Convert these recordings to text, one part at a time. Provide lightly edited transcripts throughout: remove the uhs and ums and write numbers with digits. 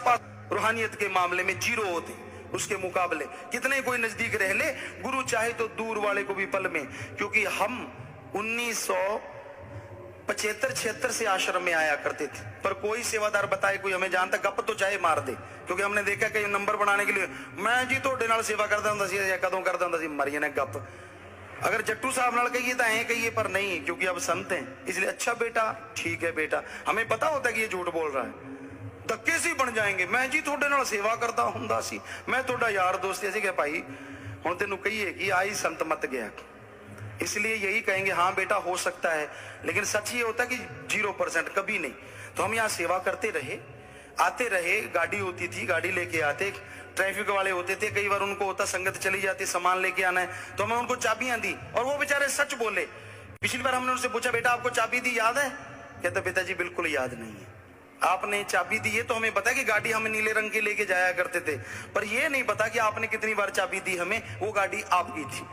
आसपास रूहानियत के मामले में जीरो होते, उसके मुकाबले कितने कोई नजदीक रह ले, गुरु चाहे तो दूर वाले को भी पल में। क्योंकि हम 1975-76 से आश्रम में आया करते थे, पर कोई सेवादार बताए कोई हमें जानता गप तो चाहे मार दे, क्योंकि हमने देखा कई नंबर बनाने के लिए मैं जी थोड़े नाल सेवा करता हूं या कदों करता हूं मरिए ने गप। अगर जट्टू साहब नाल कहिए तो ऐ कहिए, पर नहीं, क्योंकि अब संत हैं इसलिए अच्छा बेटा ठीक है बेटा, हमें पता होता है कि ये झूठ बोल रहा है। धक्के से बन जाएंगे, मैं जी थोड़े नाल सेवा करता हुंदा सी, मैं थोड़ा यार दोस्त ऐसे क्या भाई हुण तेनू कहिए कि आई संत मत गया, इसलिए यही कहेंगे हाँ बेटा हो सकता है, लेकिन सच ये होता है कि 0% कभी नहीं। तो हम यहाँ सेवा करते रहे, आते रहे, गाड़ी होती थी, गाड़ी लेके आते, ट्रैफिक वाले होते थे, कई बार उनको होता संगत चली जाती सामान लेके आना है, तो हमें उनको चाबियां दी और वो बेचारे सच बोले। पिछली बार हमने उनसे पूछा बेटा आपको चाबी दी याद है? कहता पिताजी बिल्कुल याद नहीं है। आपने चाबी दी है तो हमें पता है कि गाड़ी हम नीले रंग की लेके जाया करते थे, पर ये नहीं पता कि आपने कितनी बार चाबी दी हमें, वो गाड़ी आपकी थी।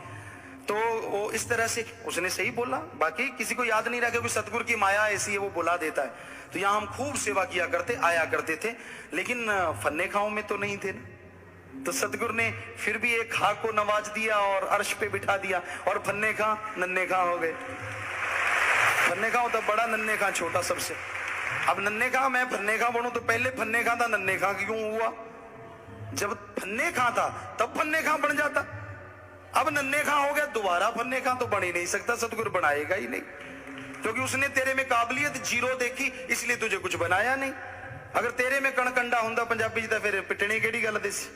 तो वो इस तरह से उसने सही बोला, बाकी किसी को याद नहीं रहा, क्योंकि सतगुरु की माया ऐसी है वो बुला देता है। तो यहाँ हम खूब सेवा किया करते, आया करते थे, लेकिन फन्ने खाओं में तो नहीं थे। तो सतगुरु ने फिर भी एक खां को नवाज दिया और अर्श पे बिठा दिया, और फन्ने खां नन्हे खां हो गए। फन्ने खां तो बड़ा, नन्हे खां छोटा सबसे। अब नन्हे खां मैं फन्ने खां बनूं तो पहले फन्ने खां था, नन्हे खां क्यों हुआ? जब फन्ने खां था तब फन्ने खां बन जाता, अब नन्हे खां हो गया, दोबारा फन्ने खां तो बन ही नहीं सकता, सतगुरु बनाएगा ही नहीं, क्योंकि उसने तेरे में काबिलियत जीरो देखी इसलिए तुझे कुछ बनाया नहीं। अगर तेरे में कणकंडा हुंदा पंजाबी जी, फिर पिटने केड़ी गल देसी।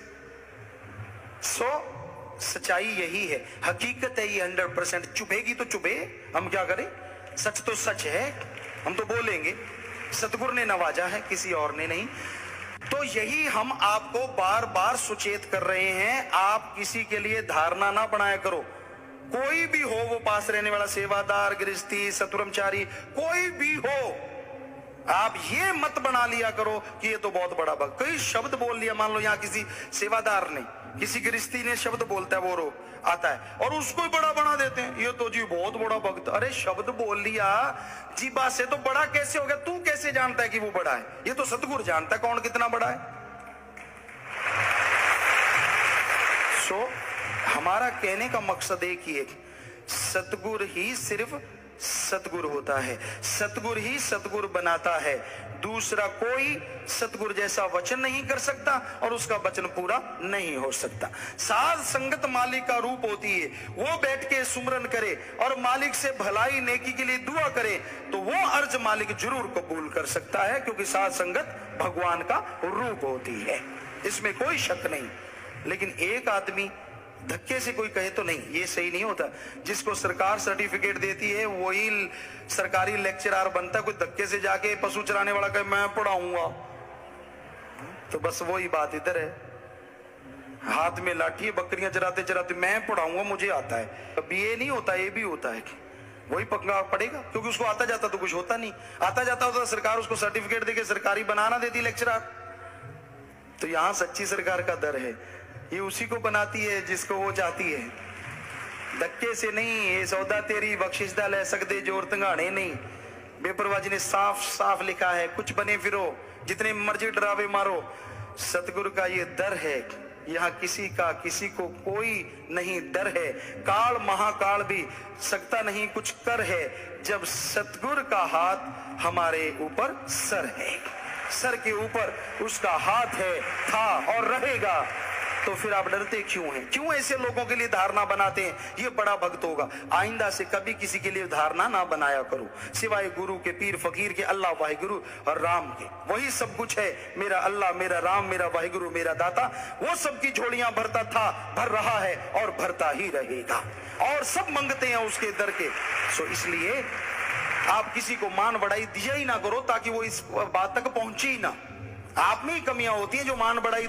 सो सच्चाई यही है, हकीकत है ये 100%। चुभेगी तो चुभे, हम क्या करें, सच तो सच है, हम तो बोलेंगे। सतगुरु ने नवाजा है, किसी और ने नहीं। तो यही हम आपको बार बार सुचेत कर रहे हैं, आप किसी के लिए धारणा ना बनाया करो। कोई भी हो, वो पास रहने वाला सेवादार, गृहस्थी, सतुरमचारी, कोई भी हो, आप ये मत बना लिया करो कि ये तो बहुत बड़ा भक्त। कोई शब्द बोल लिया, मान लो यहाँ किसी सेवादार ने, किसी गृहस्थी ने शब्द बोलता है, वो रो आता है और उसको ही बड़ा बना देते हैं, ये तो जी बहुत बड़ा भक्त। अरे शब्द बोल लिया जीबा से तो बड़ा कैसे हो गया? तू कैसे जानता है कि वो बड़ा है? ये तो सतगुरु जानता है कौन कितना बड़ा है। सो हमारा कहने का मकसद एक ही है, सतगुरु ही सिर्फ सतगुरु होता है, सतगुरु ही सतगुरु बनाता है। दूसरा कोई सतगुरु जैसा वचन नहीं कर सकता और उसका वचन पूरा नहीं हो सकता। साध संगत मालिक का रूप होती है, वो बैठ के सुमरन करे और मालिक से भलाई नेकी के लिए दुआ करे तो वो अर्ज मालिक जरूर कबूल कर सकता है, क्योंकि साध संगत भगवान का रूप होती है, इसमें कोई शक नहीं। लेकिन एक आदमी धक्के से कोई कहे तो नहीं, ये सही नहीं होता। जिसको सरकार सर्टिफिकेट देती है वही सरकारी लेक्चरर बनता है। कोई धक्के से जाके पशु चराने वाला कहे मैं पढ़ाऊंगा, तो बस वही बात इधर है, हाथ में लाठी है, बकरियां चराते चराते मैं पढ़ाऊंगा मुझे आता है। कभी ये नहीं होता, ये भी होता है कि वही पक्का पड़ेगा, क्योंकि उसको आता जाता तो कुछ होता नहीं। आता जाता होता सरकार उसको सर्टिफिकेट देके सरकारी बनाना देती लेक्चरर। तो यहां सच्ची सरकार का दर है, ये उसी को बनाती है जिसको वो चाहती है, धक्के से नहीं। ये सौदा तेरी बख्शिशदा ले सकते जोर तंगाने नहीं। बेपरवाह जी ने साफ साफ लिखा है, कुछ बने फिरो जितने मर्जी डरावे मारो। सतगुरु का ये दर है, यहाँ किसी का किसी को कोई नहीं डर है। काल महाकाल भी सकता नहीं कुछ कर है, जब सतगुरु का हाथ हमारे ऊपर सर है, सर के ऊपर उसका हाथ है, था और रहेगा। तो फिर आप डरते क्यों हैं? क्यों ऐसे लोगों के लिए धारणा बनाते हैं ये बड़ा भक्त होगा? आइंदा से कभी किसी के लिए धारणा ना बनाया करो, सिवाय गुरु के, पीर फकीर के, अल्लाह वाहिगुरु और राम के। वही सब कुछ है, मेरा अल्लाह, मेरा राम, मेरा वाहिगुरु, मेरा दाता। वो सबकी झोलियां भरता था, भर रहा है और भरता ही रहेगा, और सब मांगते हैं उसके दर के। सो इसलिए आप किसी को मान बढ़ाई दिया ही ना करो, ताकि वो इस बात तक पहुंचे ही ना। आप में ही कमियां होती हैं जो मान बढ़ाई